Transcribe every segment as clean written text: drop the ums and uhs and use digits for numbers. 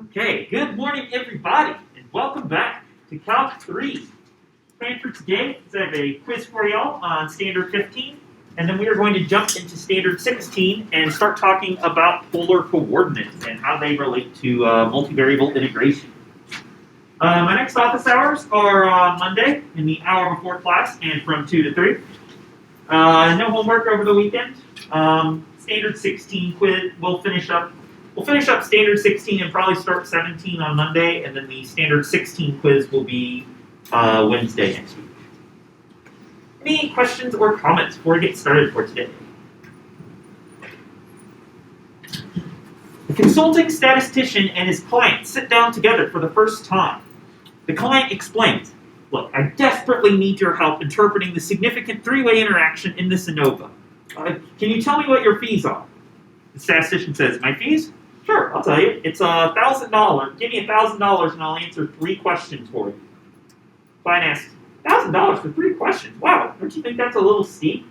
Okay, good morning everybody, and welcome back to Calc 3. Plan for today is I have a quiz for y'all on Standard 15, and then we are going to jump into Standard 16 and start talking about polar coordinates and how they relate to multivariable integration. My next office hours are Monday in the hour before class and from 2 to 3. No homework over the weekend. Standard 16 quiz, we'll finish up Standard 16 and probably start 17 on Monday, and then the Standard 16 quiz will be Wednesday next week. Any questions or comments before we get started for today? The consulting statistician and his client sit down together for the first time. The client explains, "Look, I desperately need your help interpreting the significant three-way interaction in this ANOVA. Can you tell me what your fees are?" The statistician says, "My fees? Sure, I'll tell you. It's $1,000. Give me $1,000 and I'll answer 3 questions for you." Client asks, $1,000 for 3 questions? Wow, don't you think that's a little steep?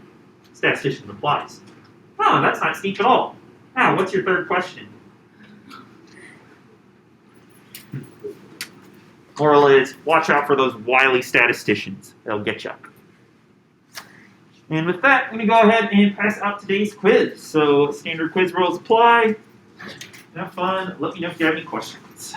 Statistician replies, "Oh, that's not steep at all. Now, what's your 3rd question?" Moral is, watch out for those wily statisticians. They'll get you. And with that, I'm going to go ahead and pass out today's quiz. So, standard quiz rules apply. Have fun. Let me know if you have any questions.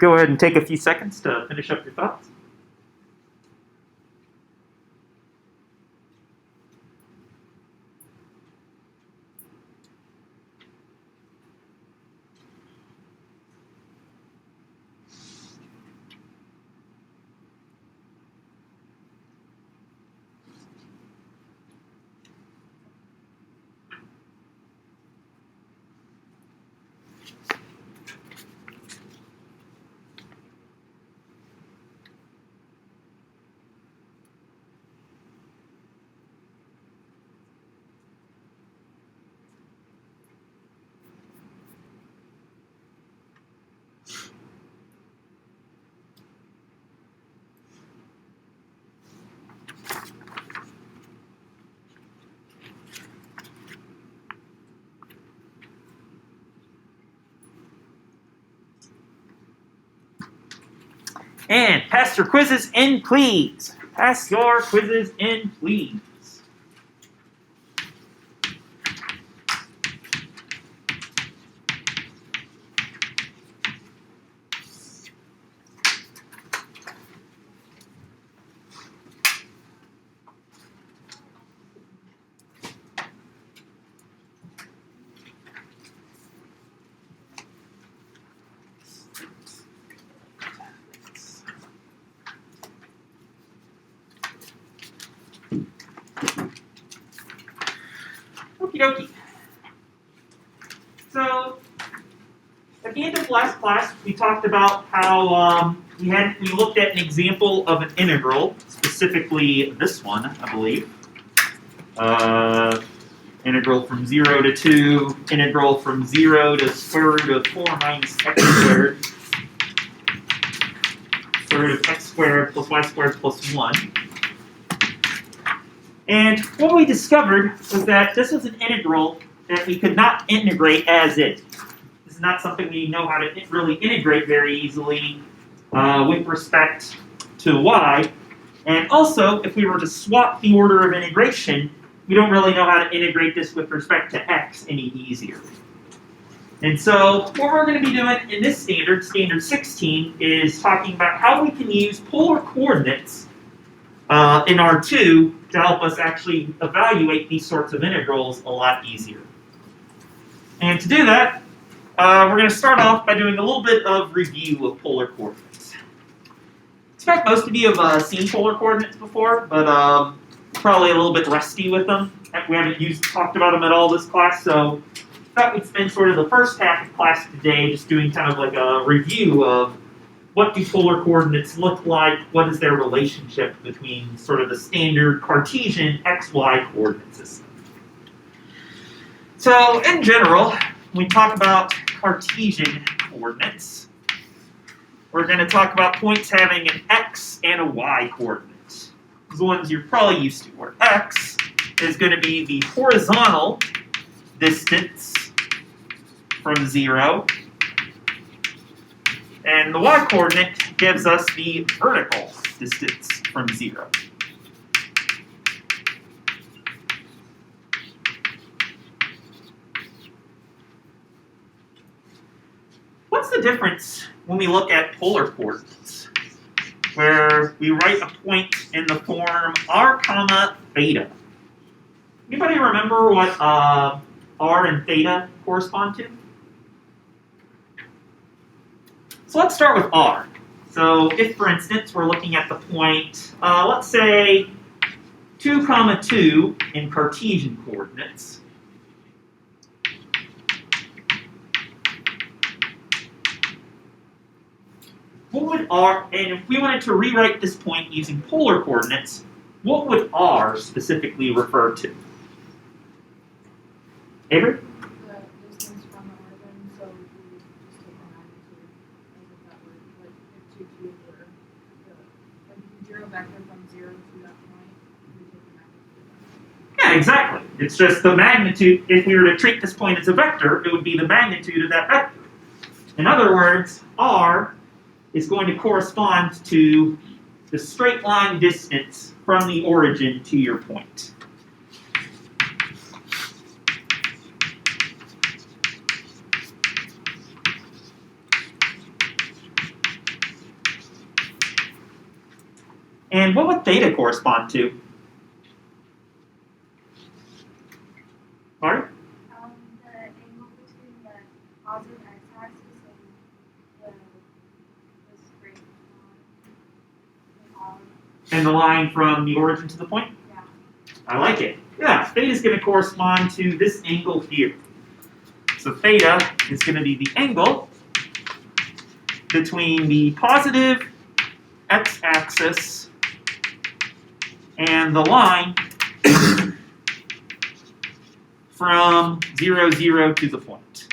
go ahead and take a few seconds to finish up your thoughts. And pass your quizzes in, please. Pass your quizzes in, please. Okie dokie. So, at the end of last class, we talked about how we looked at an example of an integral, specifically this one, I believe. Integral from 0 to 2, integral from 0 to square root of 4 minus x squared, square root of x squared plus y squared plus 1. And what we discovered was that this was an integral that we could not integrate as is. This is not something we know how to really integrate very easily with respect to y. And also, if we were to swap the order of integration, we don't really know how to integrate this with respect to x any easier. And so what we're going to be doing in this standard 16, is talking about how we can use polar coordinates in R2 to help us actually evaluate these sorts of integrals a lot easier. And to do that, we're going to start off by doing a little bit of review of polar coordinates. I expect most of you have seen polar coordinates before, but probably a little bit rusty with them. We haven't talked about them at all this class, so I thought we'd spend sort of the first half of class today just doing kind of like a review of what do polar coordinates look like, what is their relationship between sort of the standard Cartesian XY coordinate system. So in general, when we talk about Cartesian coordinates, we're going to talk about points having an x and a y coordinate. The ones you're probably used to, where x is going to be the horizontal distance from 0, and the y-coordinate gives us the vertical distance from 0. What's the difference when we look at polar coordinates, where we write a point in the form r comma theta? Anybody remember what r and theta correspond to? So let's start with r. So if, for instance, we're looking at the point, let's say 2, 2 in Cartesian coordinates, what would r, and if we wanted to rewrite this point using polar coordinates, what would r specifically refer to? Avery? The distance from the origin, so we would just take the magnitude as if that were, like, if 2 cubed were like, if you drew a vector from 0 to that point, we would take the magnitude of that. Yeah, exactly. It's just the magnitude. If we were to treat this point as a vector, it would be the magnitude of that vector. In other words, r is going to correspond to the straight line distance from the origin to your point. And what would theta correspond to? Marty? The angle between the positive x-axis and the straight line. And the line from the origin to the point? Yeah. I like it. Yeah, theta is going to correspond to this angle here. So theta is going to be the angle between the positive x-axis and the line from 0, 0 to the point.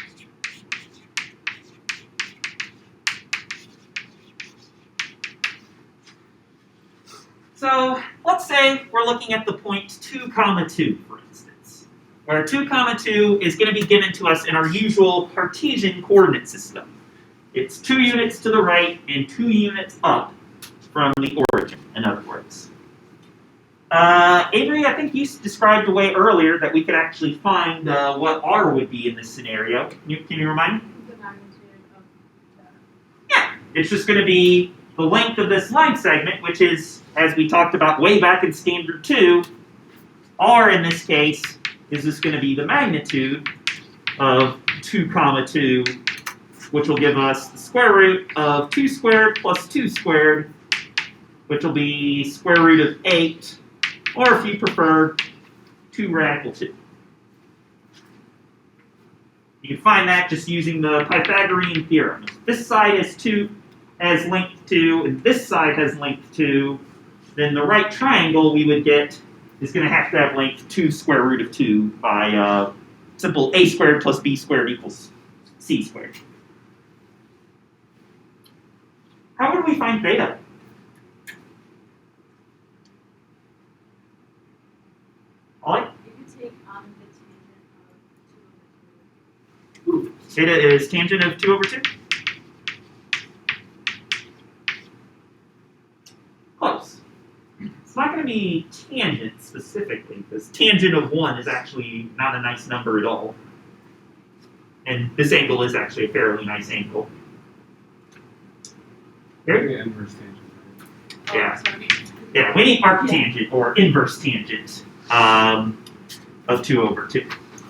So let's say we're looking at the point 2, 2, for instance, where 2, 2 is going to be given to us in our usual Cartesian coordinate system. It's 2 units to the right and 2 units up from the origin, in other words. Avery, I think you described a way earlier that we could actually find what r would be in this scenario. Can you remind me? The magnitude of the. Yeah, it's just going to be the length of this line segment, which is, as we talked about way back in Standard 2, r in this case is just going to be the magnitude of 2, 2, which will give us the square root of 2 squared plus 2 squared, which will be square root of 8, or if you prefer, 2 radical 2. You can find that just using the Pythagorean theorem. If this side is 2, has length 2, and this side has length 2, then the right triangle we would get is going to have length 2 square root of 2 by simple a squared plus b squared equals c squared. How would we find theta? Ollie? You could take the tangent of 2 over 2. Ooh, theta is tangent of 2 over 2? Close. It's not going to be tangent specifically, because tangent of 1 is actually not a nice number at all. And this angle is actually a fairly nice angle. Here? Yeah, inverse tangent. Oh, Yeah. sorry. Yeah, we need arctangent or inverse tangent of 2 over 2.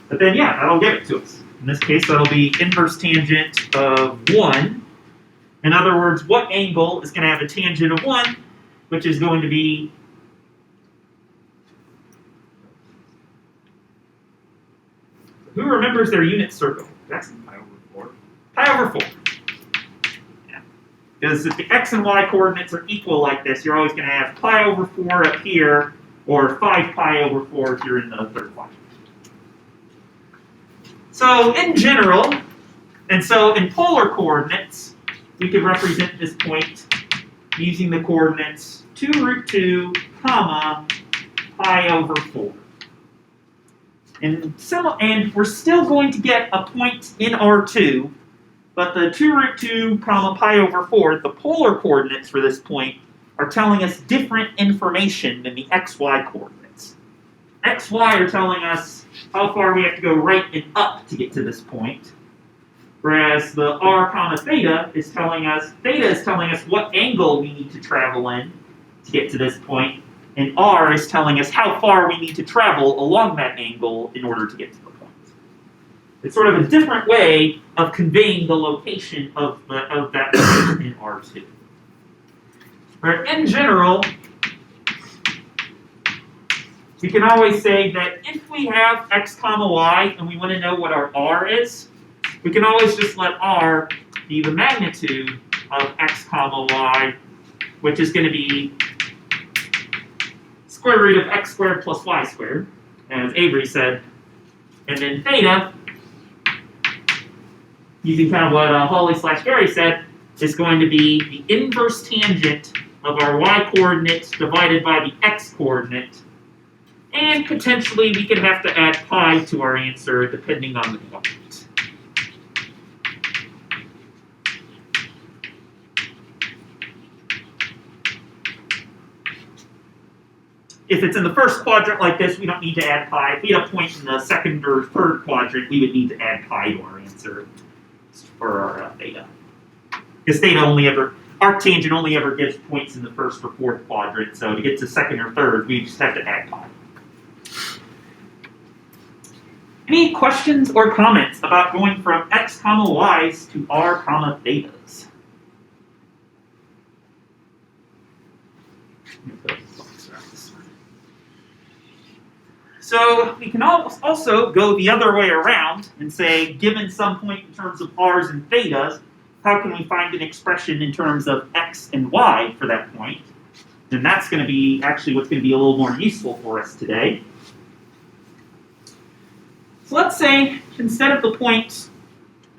But then, yeah, that'll give it to us. In this case, that'll be inverse tangent of 1. In other words, what angle is going to have a tangent of 1, which is going to be who remembers their unit circle? Jackson? Pi over 4. Pi over 4. Yeah. Because if the x and y coordinates are equal like this, you're always going to have pi over 4 up here, or 5 pi over 4 if you're in the third quadrant. So in general, and so in polar coordinates, we could represent this point using the coordinates 2 root 2, comma, pi over 4. And we're still going to get a point in R2, but the 2 root 2, comma, pi over 4, the polar coordinates for this point, are telling us different information than the xy coordinates. Xy are telling us how far we have to go right and up to get to this point, whereas the r comma theta is telling us what angle we need to travel in to get to this point, and r is telling us how far we need to travel along that angle in order to get to the point. It's sort of a different way of conveying the location of that point in R2. Where in general, we can always say that if we have x comma y and we want to know what our r is, we can always just let r be the magnitude of x comma y, which is going to be square root of x squared plus y squared, as Avery said. And then theta, using kind of what Holly/Gary said, is going to be the inverse tangent of our y-coordinate divided by the x-coordinate. And potentially we could have to add pi to our answer depending on the quadrant. If it's in the first quadrant like this, we don't need to add pi. If we had a point in the second or third quadrant, we would need to add pi to our answer for our theta. Because theta only ever, arctangent only ever gives points in the first or fourth quadrant, so to get to second or third, we just have to add pi. Any questions or comments about going from x comma y's to r comma thetas? So we can also go the other way around and say, given some point in terms of r's and thetas, how can we find an expression in terms of x and y for that point? And that's going to be actually what's going to be a little more useful for us today. So let's say instead of the point,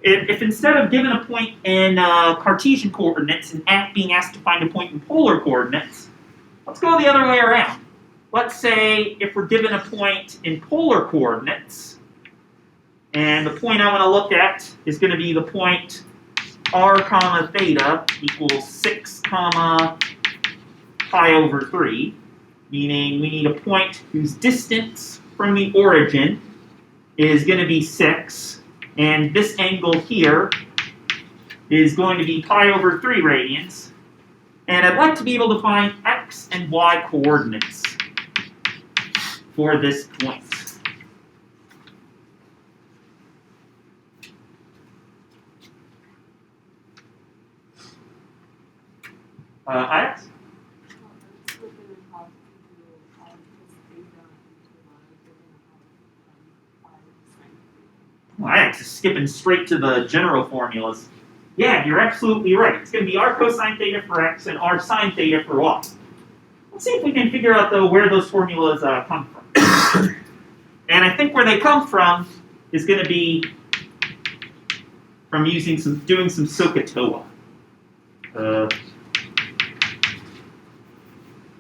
if instead of given a point in Cartesian coordinates and being asked to find a point in polar coordinates, let's go the other way around. Let's say if we're given a point in polar coordinates, and the point I want to look at is going to be the point r comma theta equals 6 comma pi over 3, meaning we need a point whose distance from the origin is going to be 6, and this angle here is going to be pi over 3 radians, and I'd like to be able to find x and y coordinates for this point. Alex? Alex is skipping straight to the general formulas. Yeah, you're absolutely right. It's going to be r cosine theta for x and r sine theta for y. Let's see if we can figure out, though, where those formulas come from. And I think where they come from is going to be from doing some SOHCAHTOA.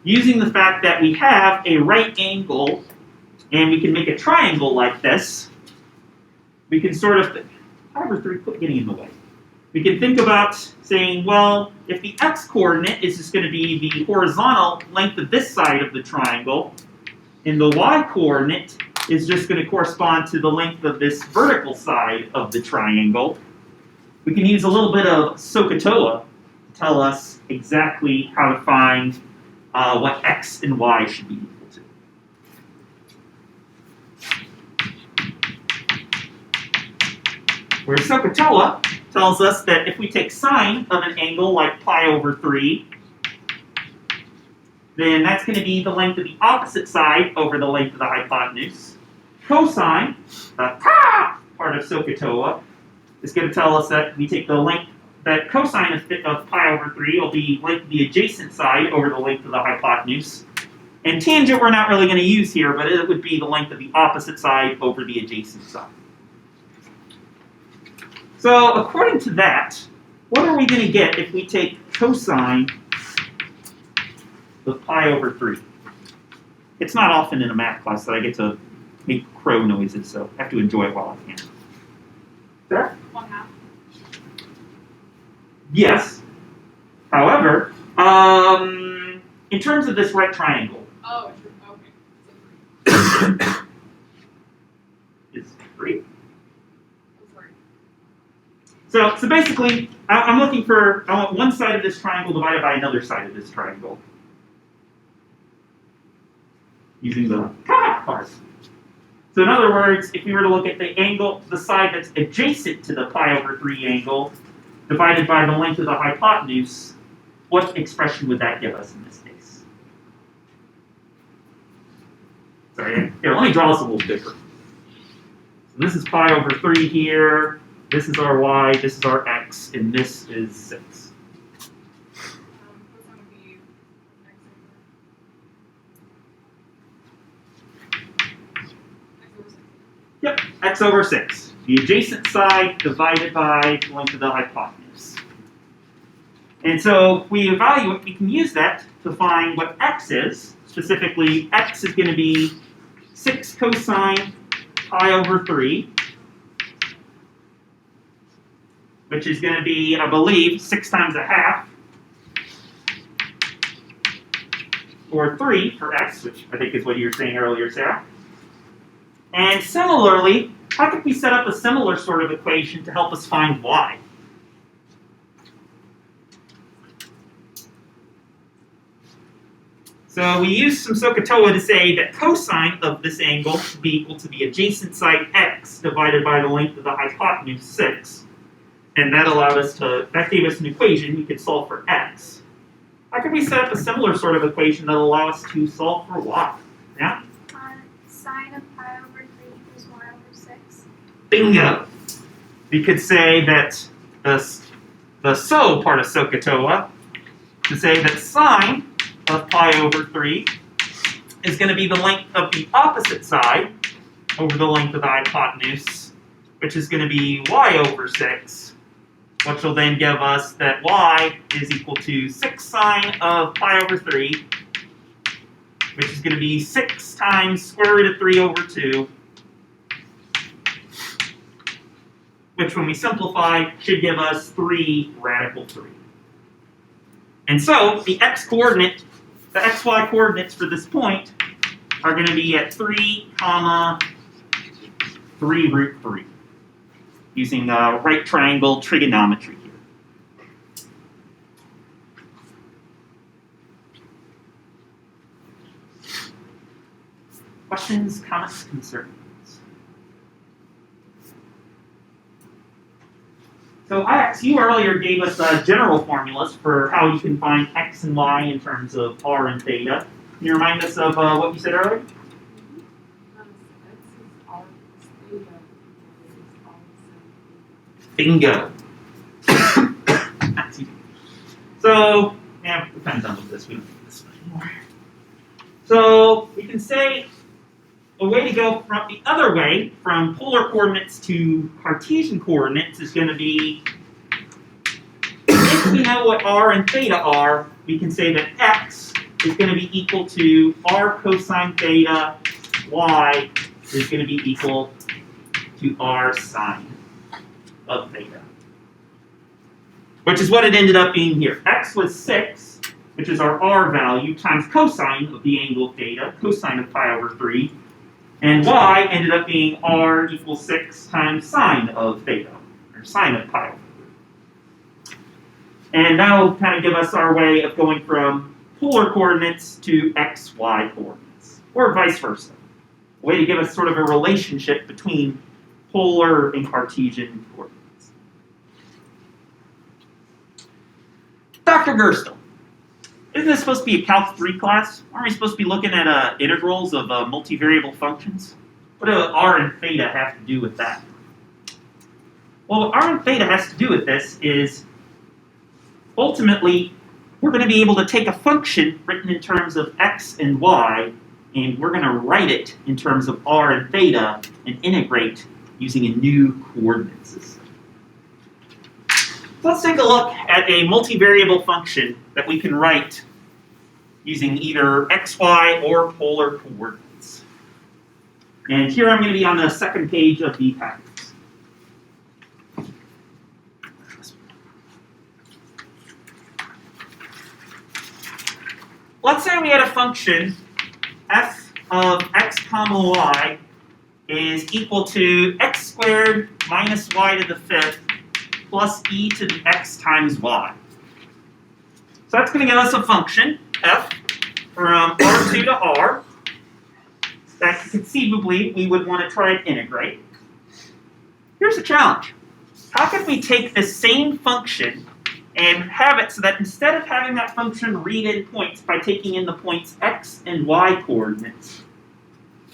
Using the fact that we have a right angle and we can make a triangle like this, we can sort of, however, 3 quit getting in the way. We can think about saying, well, if the x-coordinate is just going to be the horizontal length of this side of the triangle, and the y-coordinate is just going to correspond to the length of this vertical side of the triangle, we can use a little bit of SOHCAHTOA to tell us exactly how to find what x and y should be equal to. Where SOHCAHTOA tells us that if we take sine of an angle like pi over 3, then that's going to be the length of the opposite side over the length of the hypotenuse. Cosine, the part of SOHCAHTOA, is going to tell us that we take the length, that cosine of pi over 3 will be length of the adjacent side over the length of the hypotenuse. And tangent we're not really going to use here, but it would be the length of the opposite side over the adjacent side. So according to that, what are we going to get if we take cosine of pi over 3? It's not often in a math class that I get to make crow noises, so I have to enjoy it while I can. There? 1/2. Yes. However, in terms of this right triangle, Oh, okay. is 3. Sorry. So basically, I want one side of this triangle divided by another side of this triangle. Using the part. So in other words, if we were to look at the angle, the side that's adjacent to the pi over 3 angle, divided by the length of the hypotenuse, what expression would that give us in this case? Sorry, here, let me draw this a little different. So this is pi over 3 here, this is our y, this is our x, and this is 6. This one would be x over 6. Yep, x over 6. The adjacent side divided by the length of the hypotenuse. And so if we evaluate, we can use that to find what x is. Specifically, x is going to be 6 cosine pi over 3, which is going to be, I believe, 6 times a half, or 3 for x, which I think is what you were saying earlier, Sarah. And similarly, how could we set up a similar sort of equation to help us find y? So we use some SOHCAHTOA to say that cosine of this angle should be equal to the adjacent side x divided by the length of the hypotenuse 6. And that gave us an equation we could solve for x. How could we set up a similar sort of equation that will allow us to solve for y? Yeah? Sine of pi over 3 equals y over 6. Bingo! We could say that the so part of SOHCAHTOA to say that sine of pi over 3 is going to be the length of the opposite side over the length of the hypotenuse, which is going to be y over 6, which will then give us that y is equal to 6 sine of pi over 3, which is going to be 6 times square root of 3 over 2, which when we simplify should give us 3 radical 3. And so the xy coordinates for this point are going to be at 3, 3 root 3, using right triangle trigonometry here. Questions, comments, concerns? So Ix, you earlier gave us general formulas for how you can find x and y in terms of r and theta. Can you remind us of what you said earlier? Bingo. So, yeah, we're kind of done with this. We don't need this anymore. So we can say a way to go from the other way, from polar coordinates to Cartesian coordinates, is going to be, if we know what r and theta are, we can say that x is going to be equal to r cosine theta, y is going to be equal to r sine of theta. Which is what it ended up being here. X was 6, which is our r value, times cosine of the angle theta, cosine of pi over 3. And y ended up being r equals 6 times sine of theta, or sine of pi over 3. And that'll kind of give us our way of going from polar coordinates to xy coordinates, or vice versa. A way to give us sort of a relationship between polar and Cartesian coordinates. Dr. Gerstle, isn't this supposed to be a Calc 3 class? Aren't we supposed to be looking at integrals of multivariable functions? What do r and theta have to do with that? Well, what r and theta has to do with this is, ultimately, we're going to be able to take a function written in terms of x and y, and we're going to write it in terms of r and theta, and integrate using a new coordinate system. So let's take a look at a multivariable function that we can write using either xy or polar coordinates. And here I'm going to be on the second page of the package. Let's say we had a function f of x comma y is equal to x squared minus y to the fifth plus e to the x times y. So that's going to give us a function, f, from R2 to R, that conceivably we would want to try and integrate. Here's the challenge. How can we take this same function and have it so that instead of having that function read in points by taking in the points x and y coordinates,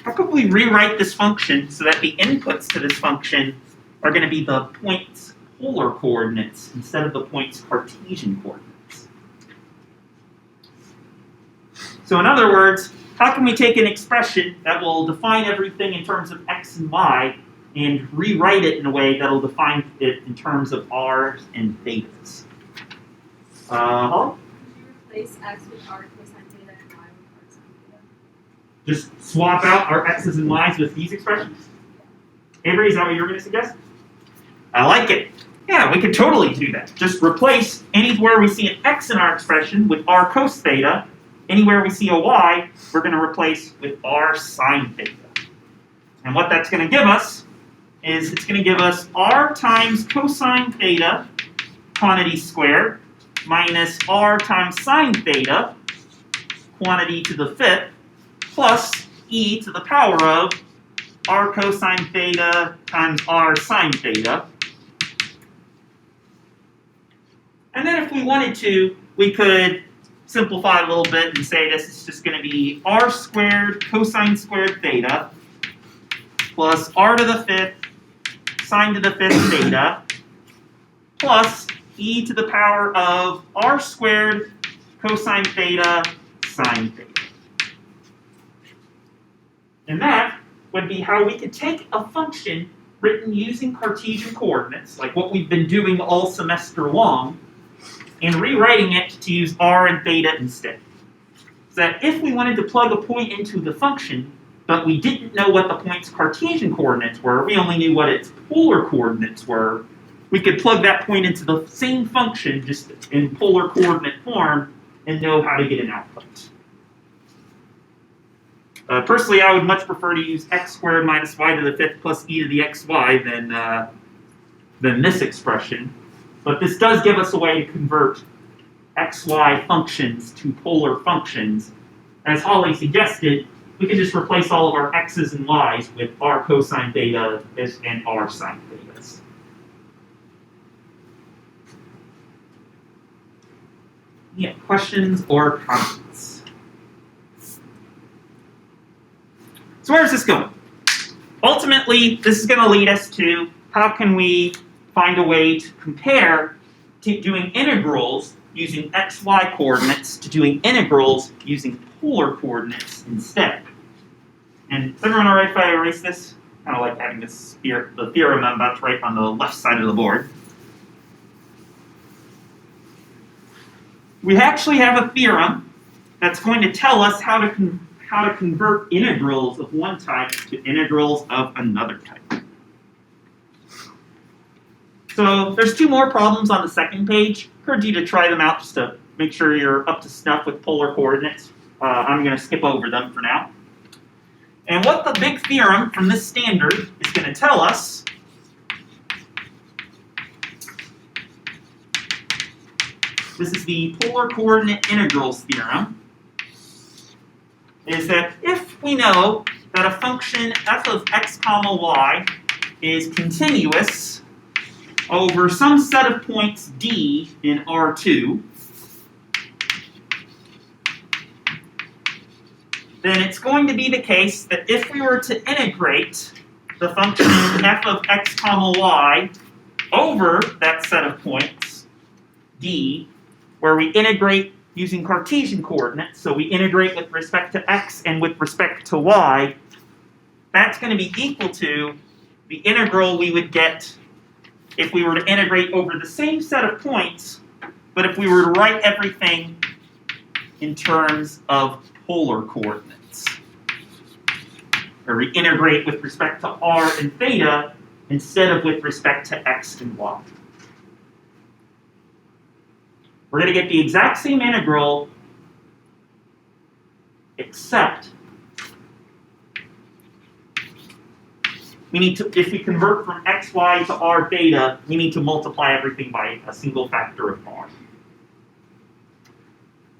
how could we rewrite this function so that the inputs to this function are going to be the points polar coordinates instead of the points Cartesian coordinates? So in other words, how can we take an expression that will define everything in terms of x and y and rewrite it in a way that will define it in terms of r's and thetas? Could you replace x with r cosine theta and y with r sine theta? Just swap out our x's and y's with these expressions? Avery, is that what you were going to suggest? I like it. Yeah, we could totally do that. Just replace anywhere we see an x in our expression with r cos theta. Anywhere we see a y, we're going to replace with r sine theta. And what that's going to give us is it's going to give us r times cosine theta quantity squared minus r times sine theta quantity to the fifth plus e to the power of r cosine theta times r sine theta. And then if we wanted to, we could simplify a little bit and say this is just going to be r squared cosine squared theta plus r to the fifth sine to the fifth theta plus e to the power of r squared cosine theta sine theta. And that would be how we could take a function written using Cartesian coordinates, like what we've been doing all semester long, and rewriting it to use r and theta instead. So that if we wanted to plug a point into the function, but we didn't know what the point's Cartesian coordinates were, we only knew what its polar coordinates were, we could plug that point into the same function, just in polar coordinate form, and know how to get an output. Personally, I would much prefer to use x squared minus y to the fifth plus e to the xy than this expression. But this does give us a way to convert xy functions to polar functions. As Holly suggested, we can just replace all of our x's and y's with r cosine theta and r sine thetas. Yeah, questions or comments? So where is this going? Ultimately, this is going to lead us to how can we find a way to compare to doing integrals using xy coordinates to doing integrals using polar coordinates instead. And is everyone all right if I erase this? Kind of like having this the theorem I'm about to write on the left side of the board. We actually have a theorem that's going to tell us how to convert integrals of one type to integrals of another type. So there's two more problems on the second page. I encourage you to try them out just to make sure you're up to snuff with polar coordinates. I'm going to skip over them for now. And what the big theorem from this standard is going to tell us this is the polar coordinate integrals theorem, is that if we know that a function f of x comma y is continuous over some set of points d in R2, then it's going to be the case that if we were to integrate the function f of x comma y over that set of points d, where we integrate using Cartesian coordinates, so we integrate with respect to x and with respect to y, that's going to be equal to the integral we would get if we were to integrate over the same set of points, but if we were to write everything in terms of polar coordinates, where we integrate with respect to r and theta instead of with respect to x and y. We're going to get the exact same integral, except we need to, if we convert from xy to r theta, we need to multiply everything by a single factor of r.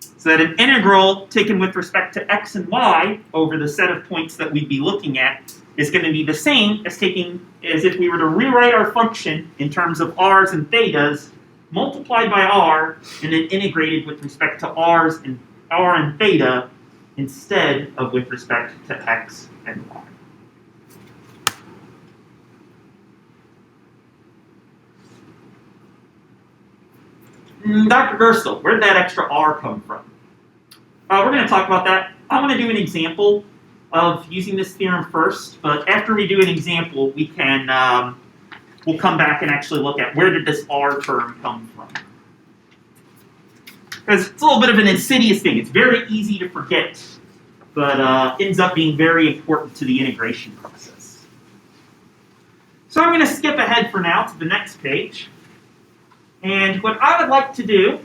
So that an integral taken with respect to x and y over the set of points that we'd be looking at is going to be the same as if we were to rewrite our function in terms of r's and thetas, multiplied by r, and then integrated with respect to r and theta instead of with respect to x and y. Dr. Gerstle, where did that extra r come from? We're going to talk about that. I want to do an example of using this theorem first, but after we do an example, we can we'll come back and actually look at where did this r term come from. Because it's a little bit of an insidious thing. It's very easy to forget, but ends up being very important to the integration process. So I'm going to skip ahead for now to the next page. And what I would like to do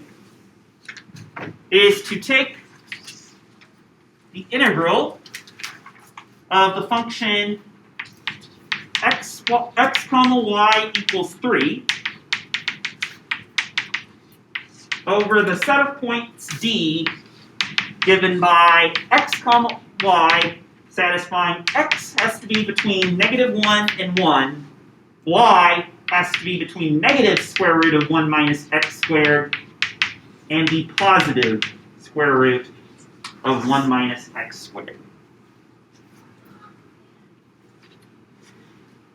is to take the integral of the function x comma y equals 3 over the set of points d given by x comma y, satisfying x has to be between -1 and 1, y has to be between negative square root of 1 minus x squared and the positive square root of 1 minus x squared.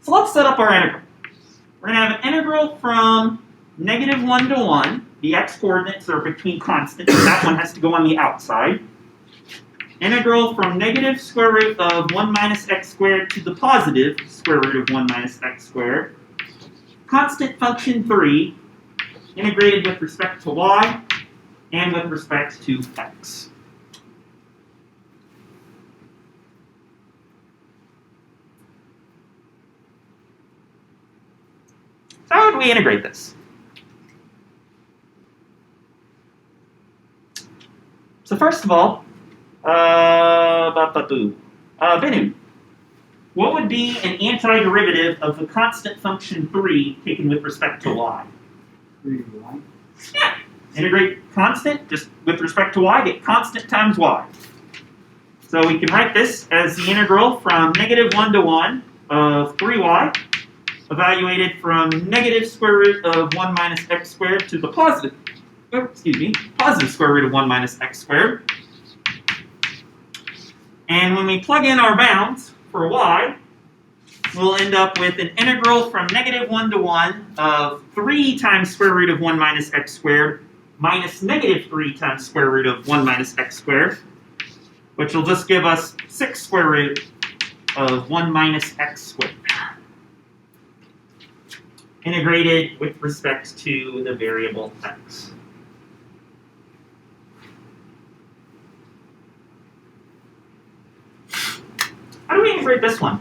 So let's set up our integral. We're going to have an integral from -1 to 1. The x coordinates are between constants, so that one has to go on the outside. Integral from negative square root of 1 minus x squared to the positive square root of 1 minus x squared. Constant function 3, integrated with respect to y and with respect to x. So how do we integrate this? So first of all, Benu, what would be an antiderivative of the constant function 3 taken with respect to y? 3y. Yeah. Integrate constant, just with respect to y, get constant times y. So we can write this as the integral from -1 to 1 of 3y, evaluated from negative square root of 1 minus x squared to the positive square root of 1 minus x squared. And when we plug in our bounds for y, we'll end up with an integral from -1 to 1 of 3 times square root of 1 minus x squared minus -3 times square root of 1 minus x squared, which will just give us 6 square root of 1 minus x squared, integrated with respect to the variable x. How do we integrate this one?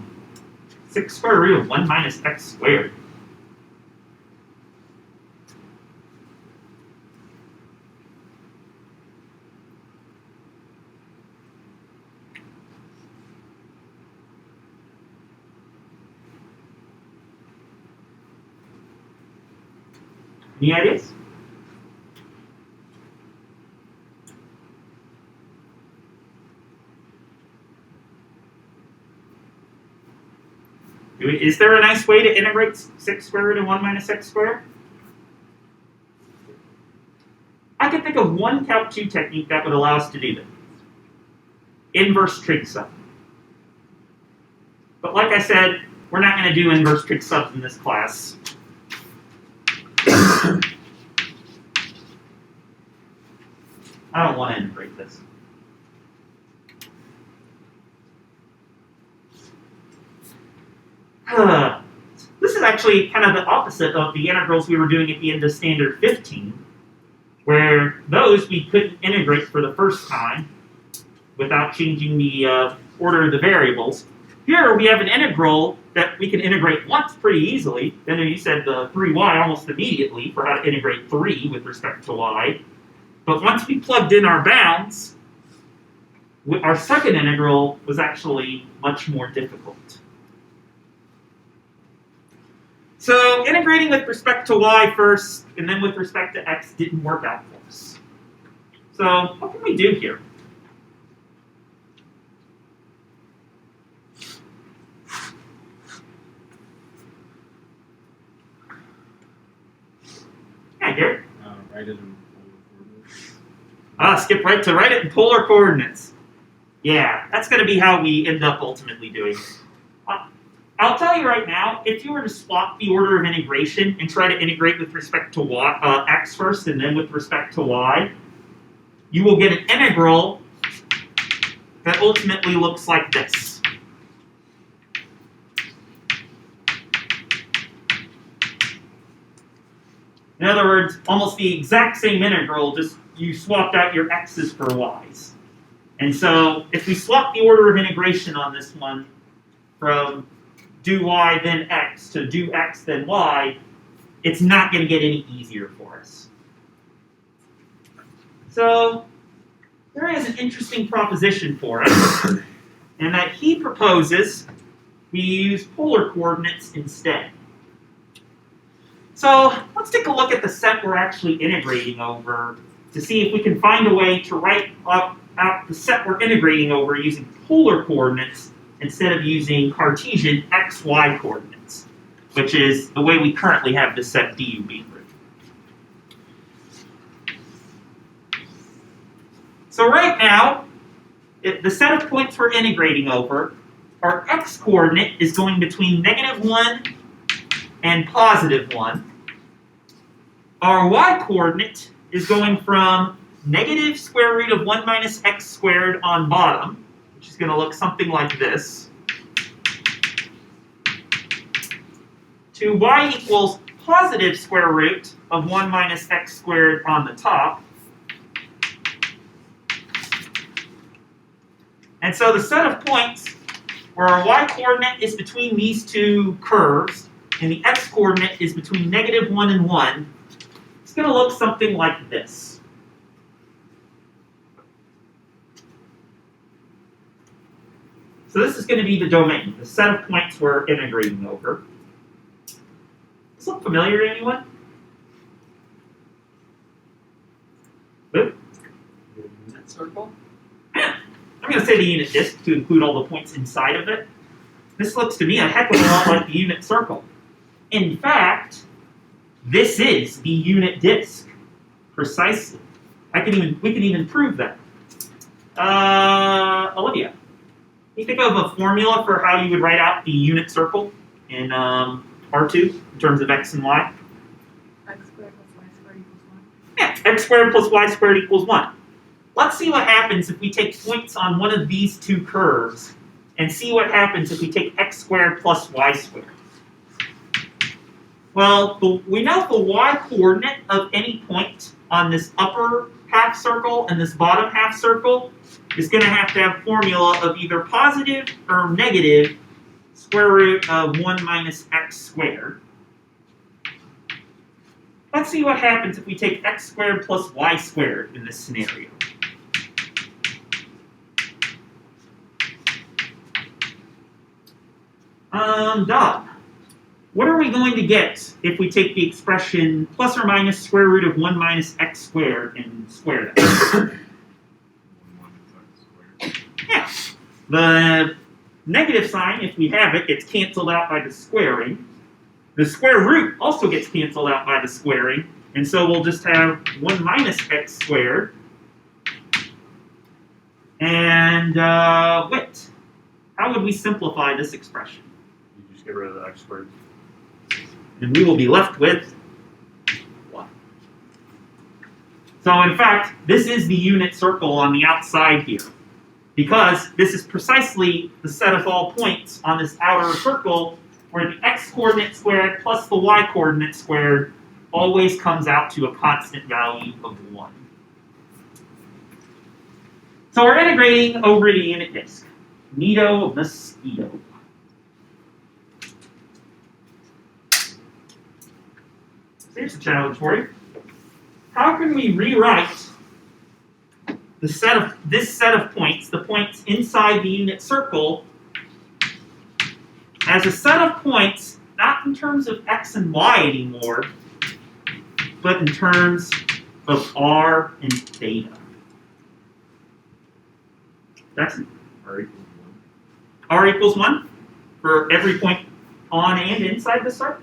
6 square root of 1 minus x squared. Any ideas? Is there a nice way to integrate 6 square root of 1 minus x squared? I can think of one Calc 2 technique that would allow us to do that. Inverse trig sum. But like I said, we're not going to do inverse trig subs in this class. I don't want to integrate this. This is actually kind of the opposite of the integrals we were doing at the end of standard 15, where those we couldn't integrate for the first time without changing the order of the variables. Here we have an integral that we can integrate once pretty easily. Then you said the 3y almost immediately for how to integrate 3 with respect to y. But once we plugged in our bounds, our second integral was actually much more difficult. So integrating with respect to y first, and then with respect to x didn't work out for us. So what can we do here? Yeah, Garrett? Write it in polar coordinates. Skip right to write it in polar coordinates. Yeah, that's going to be how we end up ultimately doing it. I'll tell you right now, if you were to swap the order of integration and try to integrate with respect to y, x first and then with respect to y, you will get an integral that ultimately looks like this. In other words, almost the exact same integral, just you swapped out your x's for y's. And so if we swap the order of integration on this one from do y then x to do x then y, it's not going to get any easier for us. So there is an interesting proposition for us, and that he proposes we use polar coordinates instead. So let's take a look at the set we're actually integrating over to see if we can find a way to write up out the set we're integrating over using polar coordinates instead of using Cartesian xy coordinates, which is the way we currently have this set du being written. So right now, the set of points we're integrating over, our x-coordinate is going between -1 and +1. Our y-coordinate is going from negative square root of 1 minus x squared on bottom, which is going to look something like this, to y equals positive square root of 1 minus x squared on the top. And so the set of points where our y-coordinate is between these two curves and the x-coordinate is between -1 and 1, it's going to look something like this. So this is going to be the domain, the set of points we're integrating over. Does this look familiar to anyone? Good. Unit circle? Yeah. I'm going to say the unit disk to include all the points inside of it. This looks to me a heck of a lot like the unit circle. In fact, this is the unit disk, precisely. We can even prove that. Olivia, can you think of a formula for how you would write out the unit circle in R2 in terms of x and y? X squared plus y squared equals 1. Yeah, x squared plus y squared equals 1. Let's see what happens if we take points on one of these two curves and see what happens if we take x squared plus y squared. Well, we know the y-coordinate of any point on this upper half circle and this bottom half circle is going to have formula of either positive or negative square root of 1 minus x squared. Let's see what happens if we take x squared plus y squared in this scenario. Dot. What are we going to get if we take the expression plus or minus square root of 1 minus x squared and square that? 1 minus x squared. Yeah. The negative sign, if we have it, gets canceled out by the squaring. The square root also gets canceled out by the squaring. And so we'll just have 1 minus x squared. And wit. How would we simplify this expression? You just get rid of the x squared. And we will be left with 1. So in fact, this is the unit circle on the outside here. Because this is precisely the set of all points on this outer circle where the x-coordinate squared plus the y-coordinate squared always comes out to a constant value of 1. So we're integrating over the unit disk. Neato mosquito. Here's a challenge for you. How can we rewrite this set of points, the points inside the unit circle, as a set of points, not in terms of x and y anymore, but in terms of r and theta? That's R equals 1. r equals 1 for every point on and inside the circle.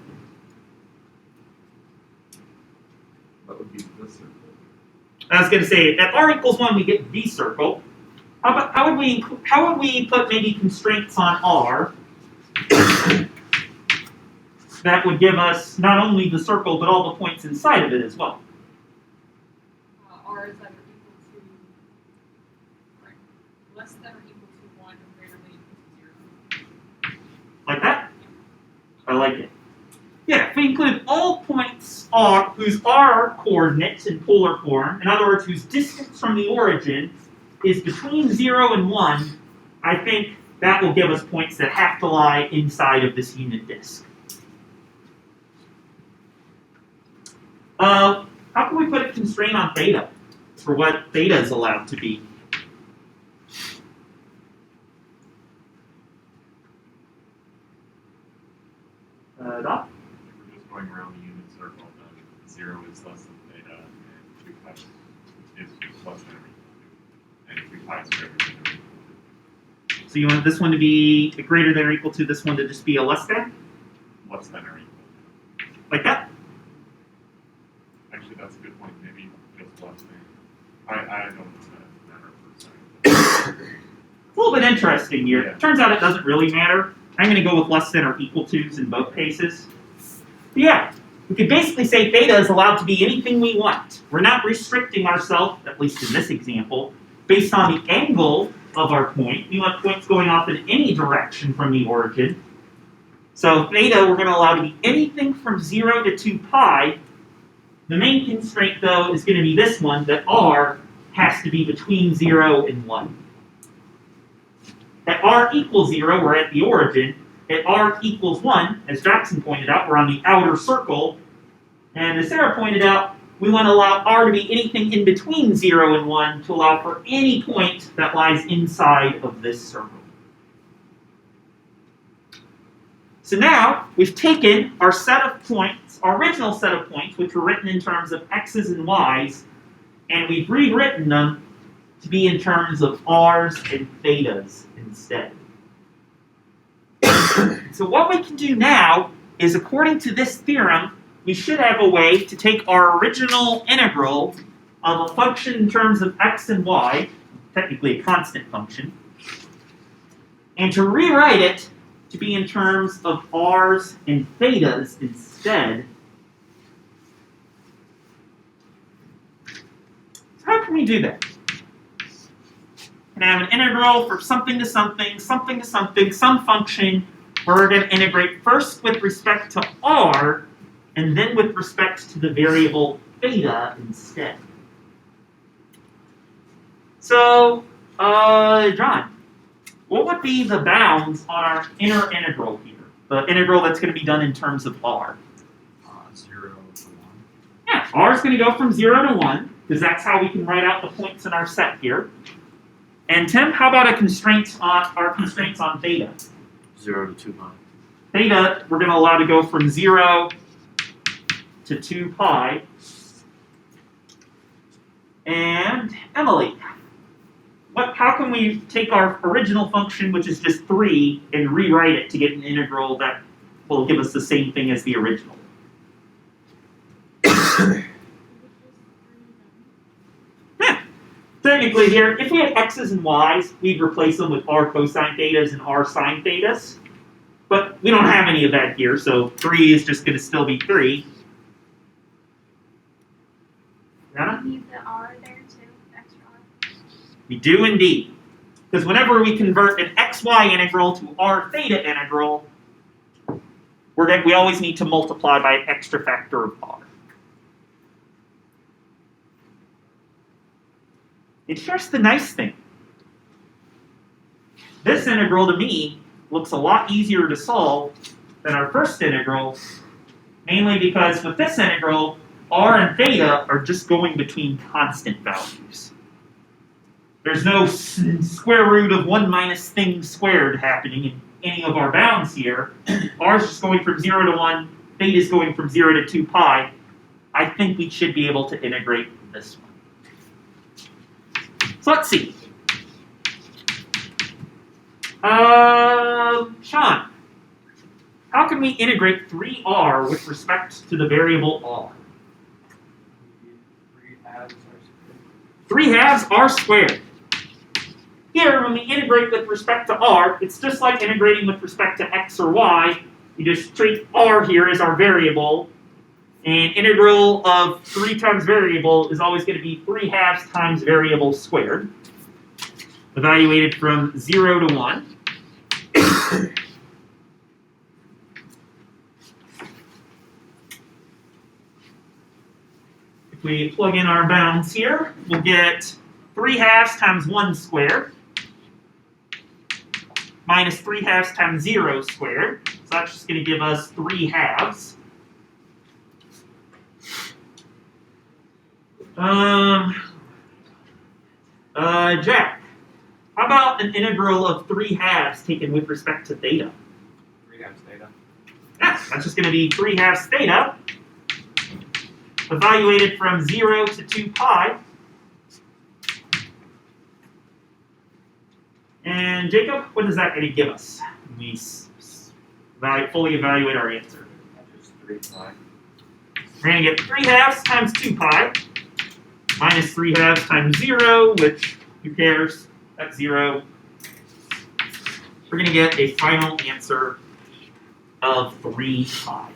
That would be this circle. I was going to say, at r equals 1, we get the circle. How would we put maybe constraints on r that would give us not only the circle, but all the points inside of it as well? R is either equal to, right, less than or equal to 1 or greater than equal to 0. Like that? I like it. Yeah, if we include all points r whose r coordinates in polar form, in other words, whose distance from the origin is between 0 and 1, I think that will give us points that have to lie inside of this unit disk. How can we put a constraint on theta for what theta is allowed to be? Doc? If we're just going around the unit circle, then 0 is less than theta, and 2 plus is plus than or equal to. and 2 pi is greater than or equal to. So you want this one to be greater than or equal to this one to just be a less than? Less than or equal Like that? to. Actually, that's a good point. Maybe just less than. I don't matter for a second. It's a little bit interesting here. Yeah. Turns out it doesn't really matter. I'm going to go with less than or equal to's in both cases. But yeah, we could basically say theta is allowed to be anything we want. We're not restricting ourselves, at least in this example, based on the angle of our point. We want points going off in any direction from the origin. So theta we're going to allow to be anything from 0 to 2 pi. The main constraint, though, is going to be this one, that r has to be between 0 and 1. At r equals 0, we're at the origin. At r equals 1, as Jackson pointed out, we're on the outer circle. And as Sarah pointed out, we want to allow r to be anything in between 0 and 1 to allow for any point that lies inside of this circle. So now, we've taken our set of points, our original set of points, which were written in terms of x's and y's, and we've rewritten them to be in terms of r's and thetas instead. So what we can do now is, according to this theorem, we should have a way to take our original integral of a function in terms of x and y, technically a constant function, and to rewrite it to be in terms of r's and thetas instead. So how can we do that? We're going to have an integral for something to something, something to something, some function, where we're going to integrate first with respect to r, and then with respect to the variable theta instead. So, John, what would be the bounds on our inner integral here? The integral that's going to be done in terms of r? 0 to 1. Yeah, r is going to go from 0 to 1, because that's how we can write out the points in our set here. And Tim, how about our constraints on theta? 0 to 2 pi. Theta, we're going to allow to go from 0 to 2 pi. And Emily, how can we take our original function, which is just 3, and rewrite it to get an integral that will give us the same thing as the original? Technically here, if we had x's and y's, we'd replace them with r cosine thetas and r sine thetas. But we don't have any of that here, so 3 is just going to still be 3. Rihanna? Leave the R there too, extra R. We do indeed. Because whenever we convert an xy integral to r theta integral, we always need to multiply by an extra factor of r. And here's the nice thing. This integral, to me, looks a lot easier to solve than our first integral, mainly because with this integral, r and theta are just going between constant values. There's no square root of 1 minus thing squared happening in any of our bounds here. R is just going from 0 to 1, theta is going from 0 to 2 pi. I think we should be able to integrate this one. So let's see. Sean, how can we integrate 3r with respect to the variable r? 3 halves r squared. Here, when we integrate with respect to r, it's just like integrating with respect to x or y. You just treat r here as our variable. And integral of 3 times variable is always going to be 3 halves times variable squared, evaluated from 0 to 1. If we plug in our bounds here, we'll get 3 halves times 1 squared minus 3 halves times 0 squared. So that's just going to give us 3 halves. Jack, how about an integral of 3 halves taken with respect to theta? 3 halves theta. Yeah, that's just going to be 3 halves theta, evaluated from 0 to 2 pi. And Jacob, what is that going to give us when we fully evaluate our answer? Just 3 pi. We're going to get 3/2 times 2 pi minus 3/2 times 0, which, who cares? That's 0. We're going to get a final answer of 3 pi.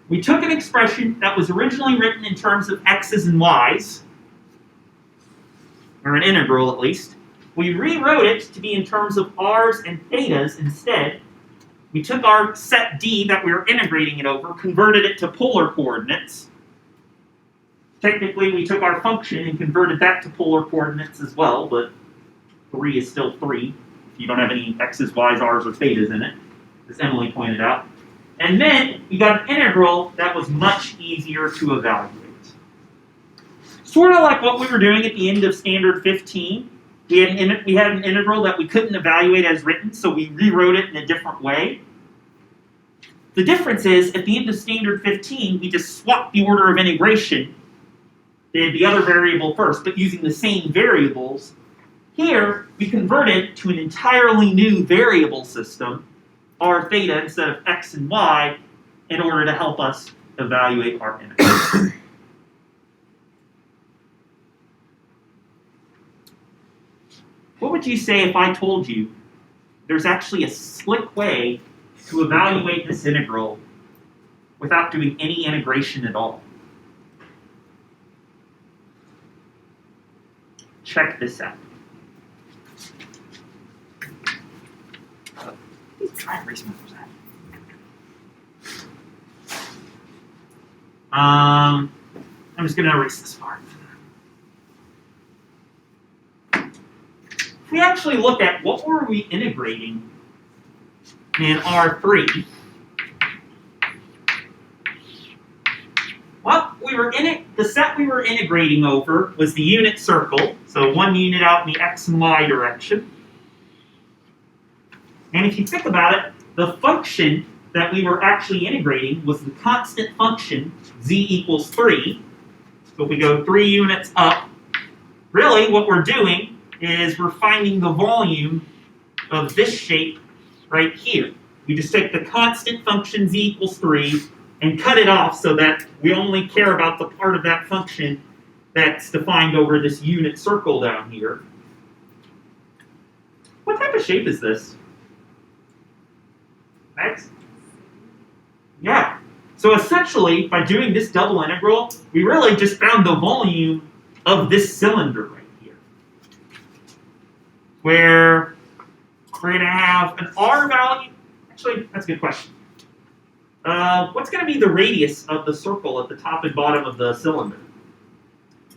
We took an expression that was originally written in terms of x's and y's, or an integral at least. We rewrote it to be in terms of r's and thetas instead. We took our set D that we were integrating it over, converted it to polar coordinates. Technically, we took our function and converted that to polar coordinates as well, but 3 is still 3 if you don't have any x's, y's, r's, or thetas in it, as Emily pointed out. And then we got an integral that was much easier to evaluate. Sort of like what we were doing at the end of Standard 15. We had an integral that we couldn't evaluate as written, so we rewrote it in a different way. The difference is, at the end of Standard 15, we just swapped the order of integration, did the other variable first, but using the same variables. Here, we converted to an entirely new variable system, r theta instead of x and y, in order to help us evaluate our integral. What would you say if I told you there's actually a slick way to evaluate this integral without doing any integration at all? Check this out. Try and erase my that. I'm just going to erase this part. If we actually look at what were we integrating in R3, well, the set we were integrating over was the unit circle, so 1 unit out in the x and y direction. And if you think about it, the function that we were actually integrating was the constant function z equals 3. So if we go 3 units up, really what we're doing is we're finding the volume of this shape right here. We just take the constant function z equals 3 and cut it off so that we only care about the part of that function that's defined over this unit circle down here. What type of shape is this? Next. Yeah. So essentially, by doing this double integral, we really just found the volume of this cylinder right here. Where we're going to have an r value. Actually, that's a good question. What's going to be the radius of the circle at the top and bottom of the cylinder?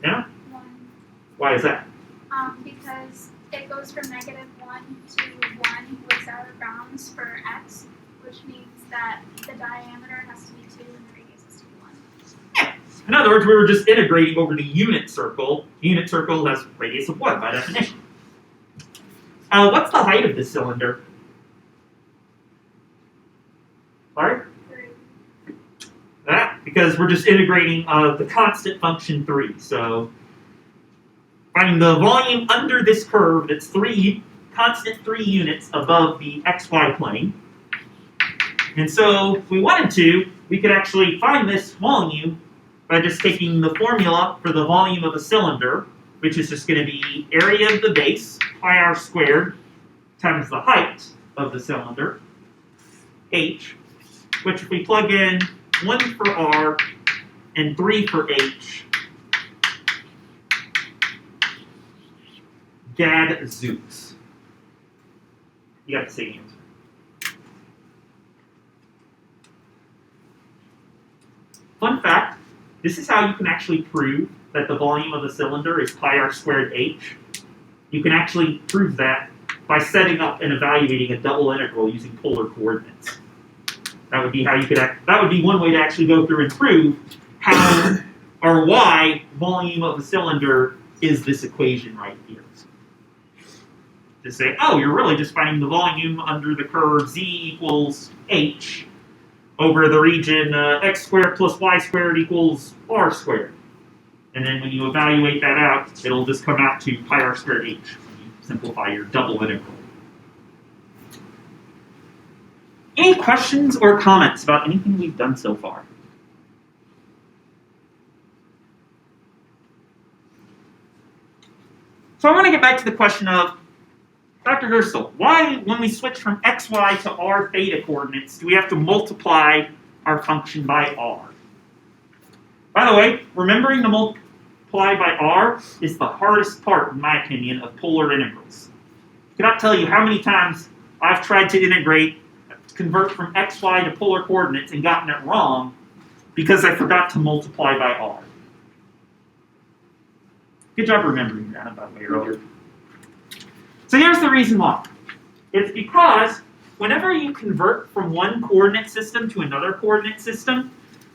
Yeah? 1. Why is that? Because it goes from -1 to 1 with outer bounds for x, which means that the diameter has to be 2 and the radius has to be 1. Yeah. In other words, we were just integrating over the unit circle. Unit circle has radius of 1 by definition. What's the height of this cylinder? Sorry? 3. That, because we're just integrating the constant function 3. So finding the volume under this curve that's constant 3 units above the xy plane. And so if we wanted to, we could actually find this volume by just taking the formula for the volume of a cylinder, which is just going to be area of the base, pi r squared, times the height of the cylinder, h, which if we plug in 1 for r and 3 for h, gadzooks. You got the same answer. Fun fact, this is how you can actually prove that the volume of a cylinder is pi r squared h. You can actually prove that by setting up and evaluating a double integral using polar coordinates. That would be how you could that would be one way to actually go through and prove how or why volume of a cylinder is this equation right here. To say, oh, you're really just finding the volume under the curve z equals h over the region x squared plus y squared equals r squared. And then when you evaluate that out, it'll just come out to pi r squared h when you simplify your double integral. Any questions or comments about anything we've done so far? So I want to get back to the question of, Dr. Gerstel, why, when we switch from xy to r theta coordinates, do we have to multiply our function by r? By the way, remembering to multiply by r is the hardest part, in my opinion, of polar integrals. I cannot tell you how many times I've tried to convert from xy to polar coordinates and gotten it wrong because I forgot to multiply by r. Good job remembering that, by the way, earlier. So here's the reason why. It's because whenever you convert from one coordinate system to another coordinate system,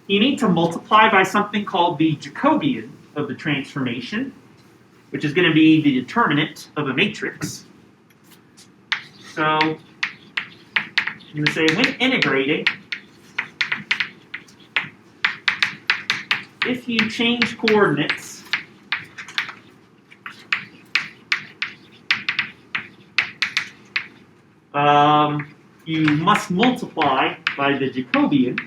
you need to multiply by something called the Jacobian of the transformation, which is going to be the determinant of a matrix. So I'm going to say when integrating, if you change coordinates, you must multiply by the Jacobian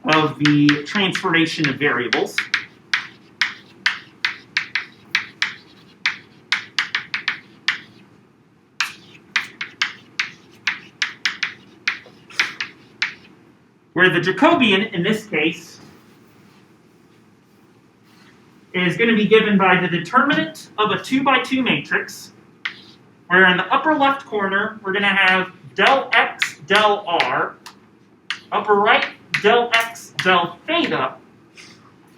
of the transformation of variables. Where the Jacobian, in this case, is going to be given by the determinant of a 2x2 matrix, where in the upper left corner, we're going to have del x, del r, upper right, del x, del theta.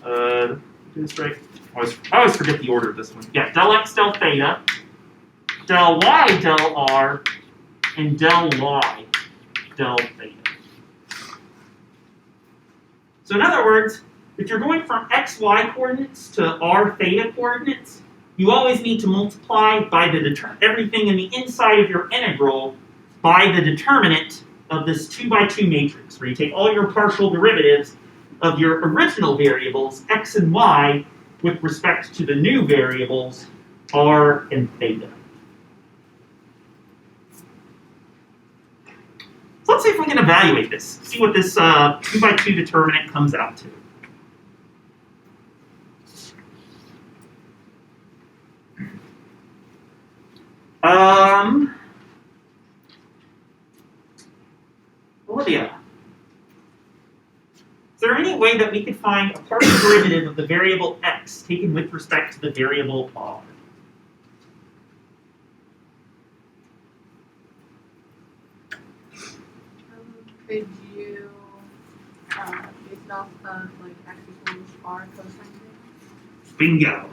Do this right. I always forget the order of this one. Yeah, del x, del theta, del y, del r, and del y, del theta. So in other words, if you're going from xy coordinates to r theta coordinates, you always need to multiply by the everything in the inside of your integral by the determinant of this 2x2 matrix, where you take all your partial derivatives of your original variables, x and y, with respect to the new variables, r and theta. So let's see if we can evaluate this, see what this 2x2 determinant comes out to. Olivia, is there any way that we could find a partial derivative of the variable x taken with respect to the variable r? Could you base it off of like x equals r cosine theta? Bingo.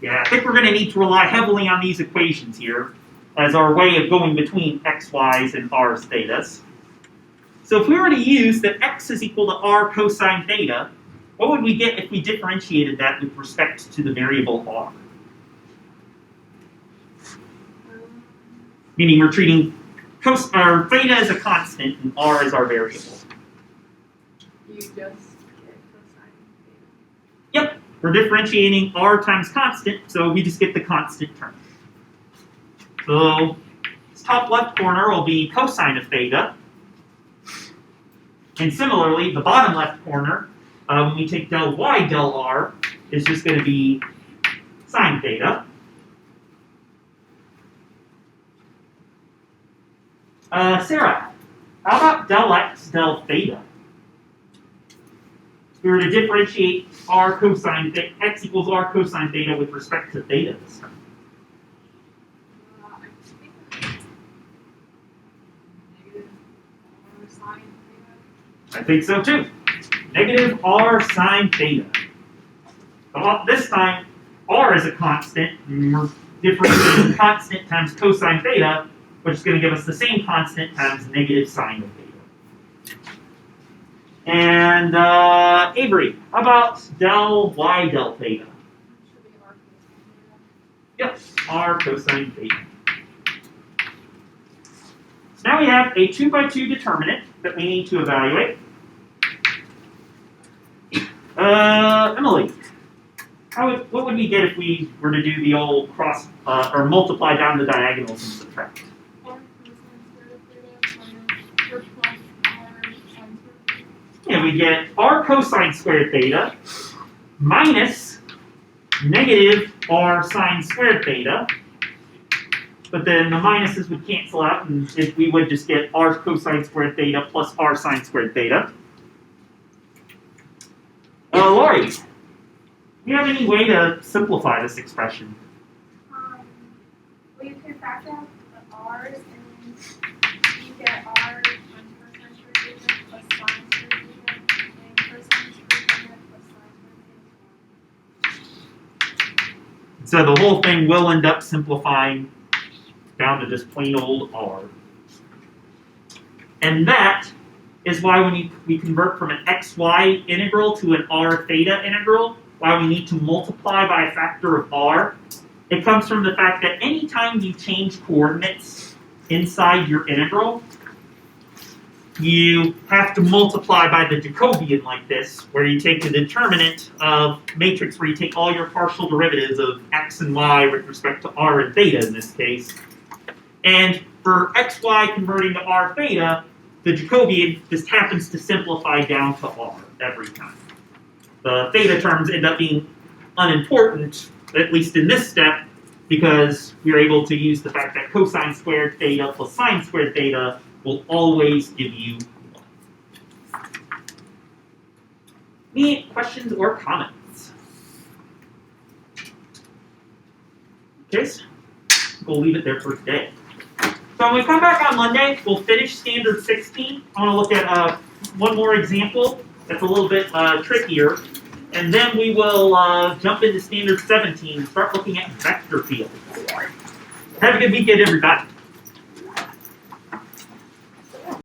Yeah, I think we're going to need to rely heavily on these equations here as our way of going between x, y's, and r's thetas. So if we were to use that x is equal to r cosine theta, what would we get if we differentiated that with respect to the variable r? Meaning we're treating theta as a constant and r as our variable. You just get cosine theta. Yep, we're differentiating r times constant, so we just get the constant term. So this top left corner will be cosine of theta. And similarly, the bottom left corner, when we take del y del r, is just going to be sine theta. Sarah, how about del x del theta? If we were to differentiate r cosine theta, x equals r cosine theta with respect to theta this time. I think negative r sine theta. I think so too. Negative r sine theta. But this time, r is a constant, and we're differentiating constant times cosine theta, which is going to give us the same constant times negative sine of theta. And Avery, how about del y del theta? Should be r cosine theta. Yes, r cosine theta. Now we have a 2 by 2 determinant that we need to evaluate. Emily, what would we get if we were to do the old cross or multiply down the diagonals and subtract? Yeah, we get r cosine squared theta minus negative r sine squared theta. But then the minuses would cancel out, and if we would just get r cosine squared theta plus r sine squared theta. Lori, do you have any way to simplify this expression? Well, you can factor out the r's, and then you get r times cosine squared theta plus sine squared theta, and cosine squared theta plus sine squared theta. So the whole thing will end up simplifying down to just plain old r. And that is why when we convert from an xy integral to an r theta integral, why we need to multiply by a factor of r. It comes from the fact that anytime you change coordinates inside your integral, you have to multiply by the Jacobian like this, where you take the determinant of matrix, where you take all your partial derivatives of x and y with respect to r and theta in this case. And for xy converting to r theta, the Jacobian just happens to simplify down to r every time. The theta terms end up being unimportant, at least in this step, because we're able to use the fact that cosine squared theta plus sine squared theta will always give you 1. Any questions or comments? Okay, we'll leave it there for today. So when we come back on Monday, we'll finish standard 16. I want to look at one more example that's a little bit trickier. And then we will jump into standard 17 and start looking at vector fields. Have a good weekend, everybody.